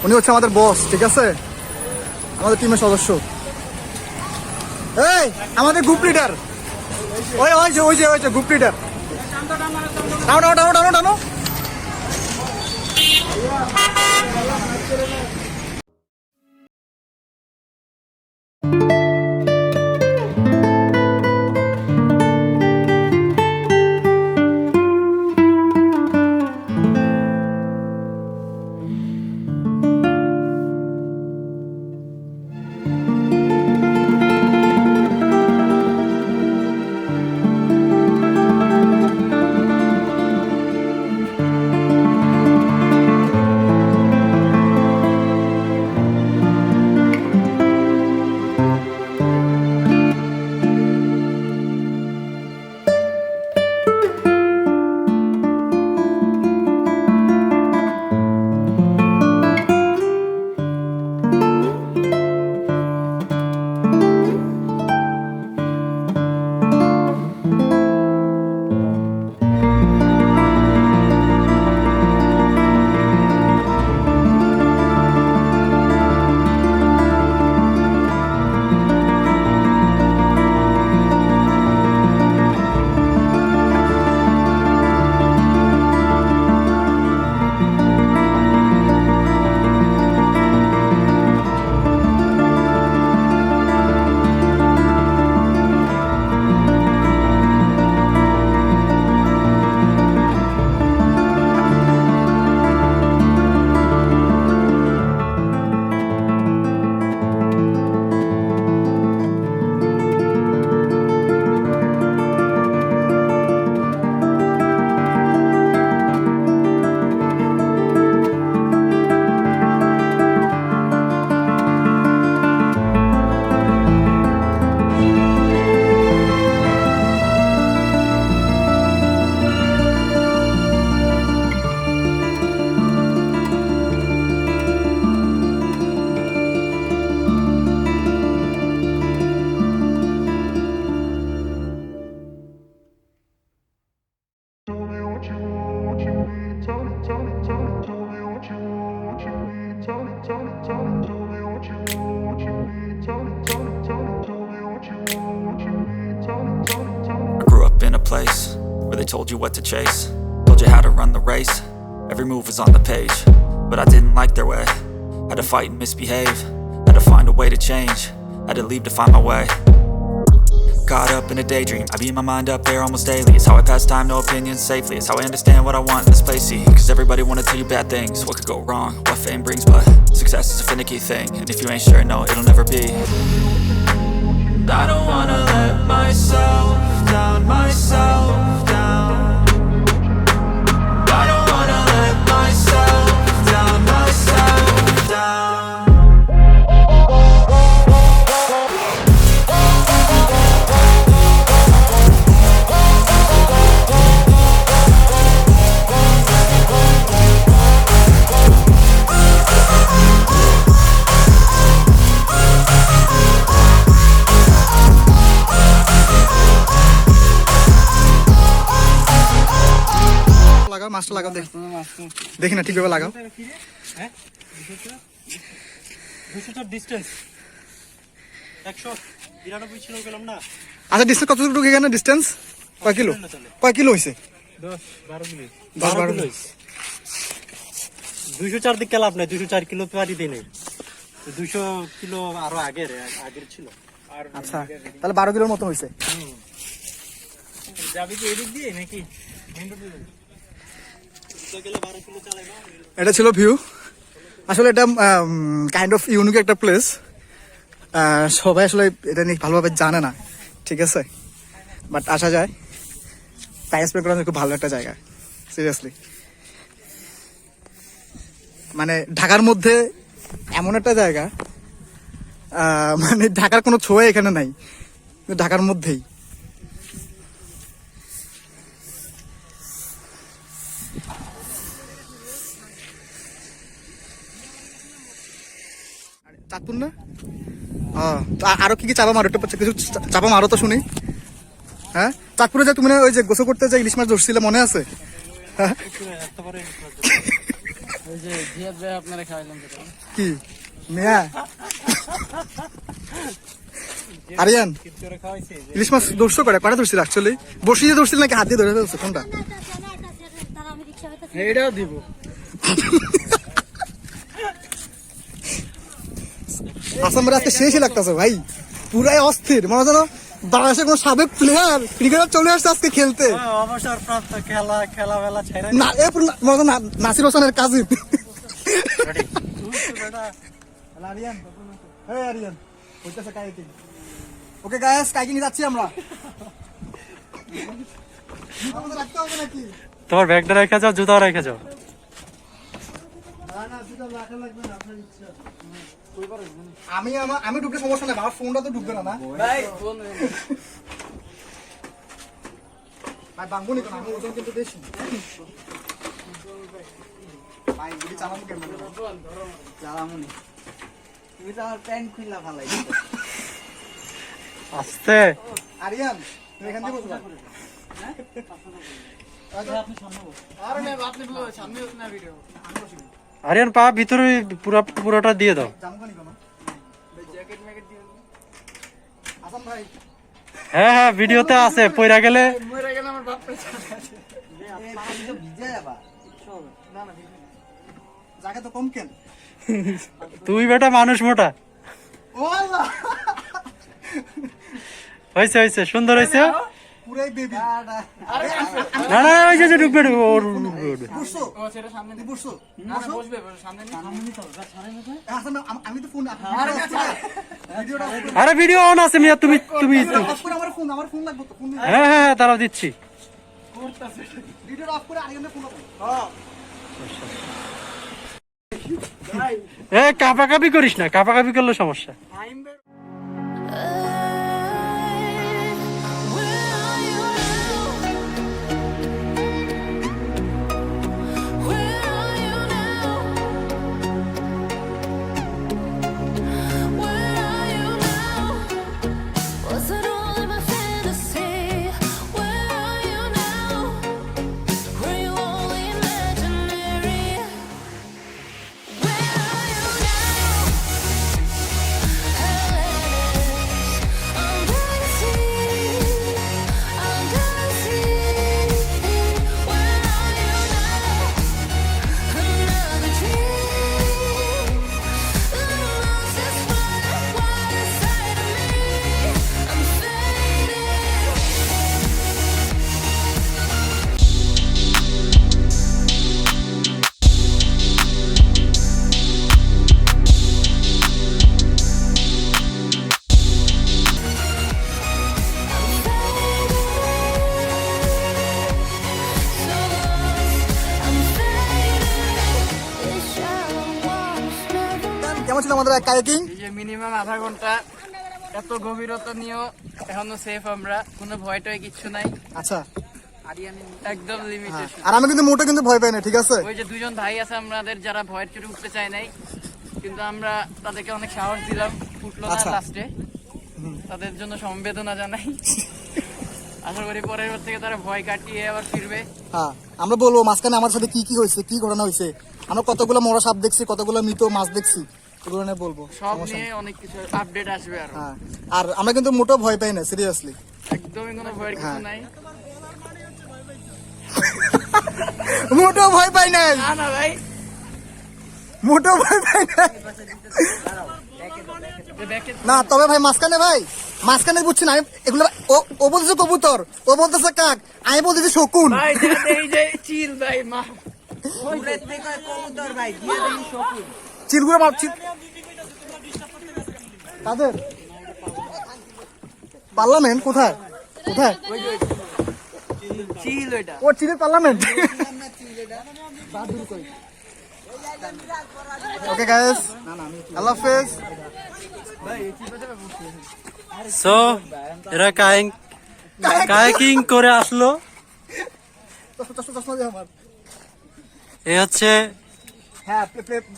উনি হচ্ছে আমাদের বস, ঠিক আছে, আমাদের টিমের সদস্য। এই আমাদের গ্রুপ লিডার, ওই যে গ্রুপ লিডার। টানো টানো টানো টানো। Place where they told you what to chase, told you how to run the race. Every move was on the page, but I didn't like their way. Had to fight and misbehave, had to find a way to change, had to leave to find my way. Caught up in a daydream, I beat my mind up there almost daily. It's how I pass time, no opinions safely. It's how I understand what I want in this place, see. Cause everybody wanna tell you bad things, what could go wrong, what fame brings. But success is a finicky thing, and if you ain't sure, no, it'll never be. I don't wanna let myself down, myself down. I don't wanna let myself down, myself down. মাছটা লাগাও, দেখি না ঠিকভাবে লাগাও। আচ্ছা distance কতটুকু এখানে distance? কয় কিলো হয়েছে? 10-12 204 দিক লাভ নাই, 204 কিলো পারি দিই নাই, 200 কিলো আরো আগের ছিল। আচ্ছা তাহলে 12 কিলোর মতো হয়েছে। যাবি কি এদিক দিয়ে নাকি? এটা ছিল ভিউ। আসলে এটা কাইন্ড অফ ইউনিক একটা প্লেস, সবাই আসলে এটা নিয়ে ভালোভাবে জানে না, ঠিক আছে, বাট আসা যায়, টাইম স্পেন্ড করার খুব ভালো একটা জায়গা সিরিয়াসলি। মানে ঢাকার মধ্যে এমন একটা জায়গা, মানে ঢাকার কোনো ছোঁয়া এখানে নাই, ঢাকার মধ্যেই। চাঁদপুর না? আরো কি কি চাপা মারো, কিছু চাপা মারো তো শুনি। হ্যাঁ চাঁদপুরে যে তুমি ওই যে গোসল করতে যে ইলিশ মাছ ধরছিলে মনে আছে? কি মিয়া আরিয়ান ইলিশ মাছ ধরছো কটা ধরছিল অ্যাকচুয়ালি বসি দিয়ে ধরছিল নাকি হাত দিয়ে ধরে ফেলছো কোনটা এটাও দিব আসাম আজকে শেষই লাগতেছে ভাই পুরাই অস্থির মনে হচ্ছে না বাংলাদেশের কোন সাবেক প্লেয়ার ক্রিকেটার চলে আসছে আজকে খেলতে অবসরপ্রাপ্ত খেলা ছেড়ে না এ মনে হচ্ছে নাসির হোসেনের কাজিন ওকে গাইস কাইকিং যাচ্ছি আমরা রাখতে হবে নাকি তোমার ব্যাগটা রেখে যাও জুতাও রেখে যাও আমি ঢুকলে সমস্যা নেই আমার ফোনটা তো ঢুকবে না ভাই বাঙ্গুনি তো আমি ওজন কিন্তু বেশি ভাই গুলি চালামু কেমন চালামুনি তুমি তো আমার প্যান্ট খুললা ভালাই আস্তে আরিয়ান তুমি এখান থেকে বসো আরিয়ান পা ভিতরে পুরোটা দিয়ে দাও হ্যাঁ হ্যাঁ ভিডিওতে আছে পয়রা গেলে তুই বেটা মানুষ মোটা হয়েছে সুন্দর হয়েছে না না ওই যে ঢুকবে আরে ভিডিও অন আছে মিয়া তুমি হ্যাঁ হ্যাঁ তারাও দিচ্ছি এ কাপাকাপি করিস না কাপাকাপি করলে সমস্যা কেমন ছিল আমাদের কায়াকিং মিনিমাম আধা ঘন্টা এত গভীরতা নিয়েও এখনো সেফ আমরা কোনো ভয় টয় কিচ্ছু নাই আচ্ছা একদম লিমিটেড আর আমি কিন্তু মোটে কিন্তু ভয় পাই না ঠিক আছে ওই যে দুজন ভাই আছে আমাদের যারা ভয়ের চোটে উঠতে চায় নাই কিন্তু আমরা তাদেরকে অনেক সাহস দিলাম উঠলো না লাস্টে তাদের জন্য সমবেদনা জানাই আশা করি পরের বার থেকে তারা ভয় কাটিয়ে আবার ফিরবে হ্যাঁ আমরা বলবো মাঝখানে আমার সাথে কি কি হয়েছে কি ঘটনা হয়েছে আমরা কতগুলো মরা সাপ দেখছি কতগুলো মৃত মাছ দেখছি এগুলো নিয়ে বলবো সব নিয়ে অনেক কিছু আপডেট আসবে আর হ্যাঁ আর আমরা কিন্তু মোটেও ভয় পাই না সিরিয়াসলি একদমই কোনো ভয়ের কিছু নাই মোটেও ভয় পাই না না ভাই মোটেও ভয় পাই না না তবে ভাই মাঝখানে বুঝছি না এগুলো ও বলতেছে কবুতর ও বলতেছে কাক আমি বলতেছি শকুন ভাই এই যে চিল ভাই মা কবুতর ভাই দিয়ে দেখি শকুন চিলগুলো মারছি কাদের পার্লামেন্ট কোথায় কোথায় চিল এটা ও চিলের পার্লামেন্ট ওকে গাইস আল্লাহ হাফেজ সো এরা কায়াকিং করে আসলো এই হচ্ছে হ্যাঁ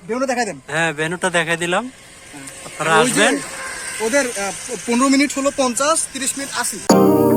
বেনুটা দেখাই দেন হ্যাঁ ভেন্যুটা দেখাই দিলাম আপনারা আসবেন ওদের 15 মিনিট হলো 50 30 মিনিট 80